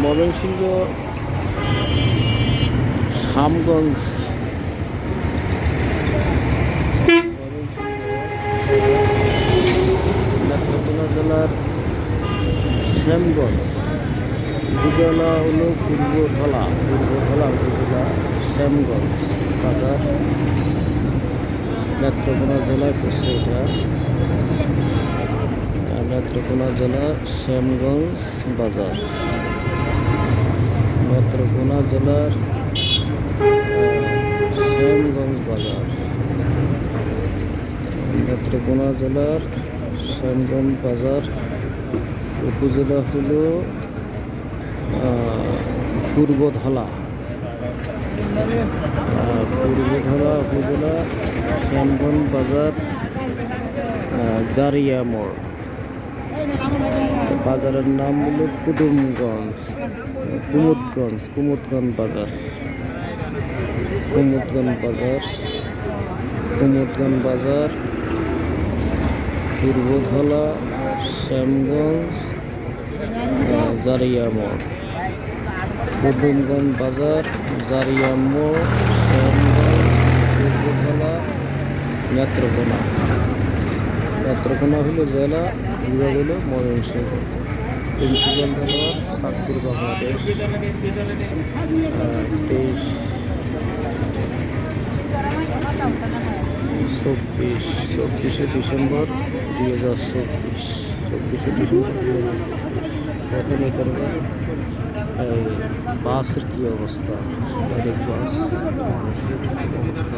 ময়মনসিংহ শ্যামগঞ্জ নেত্রকোনা জেলার শ্যামগঞ্জ উপজেলা হলো পূর্বধলা উপজেলা শ্যামগঞ্জ বাজার নেত্রকোনা জেলায় পড়ছে এটা। নেত্রকোনা জেলা শ্যামগঞ্জ বাজার নেত্রকোনা জেলার শ্যামগঞ্জ বাজার নেত্রকোনা জেলার শ্যামগঞ্জ বাজার উপজেলা হলো পূর্বধলা উপজেলা শ্যামগঞ্জ বাজার জারিয়া মোড়। বাজারের নাম হলো কুমুদগঞ্জ বাজার কুমুদগঞ্জ বাজার পূর্বধলা শ্যামগঞ্জ জারিয়া মোড়। কুমুদগঞ্জ বাজার জারিয়া মোড় শ্যামগঞ্জ পূর্বধলা নেত্রকোনা হলো জেলা, বিভাগ হলো ময়মনসিংহ। প্রিন্সিপাল হলো চাঁদপুর বাংলাদেশ। 24শে ডিসেম্বর 2024। এখন এখানে বাসের কি অবস্থা, অনেক বাস অবস্থা।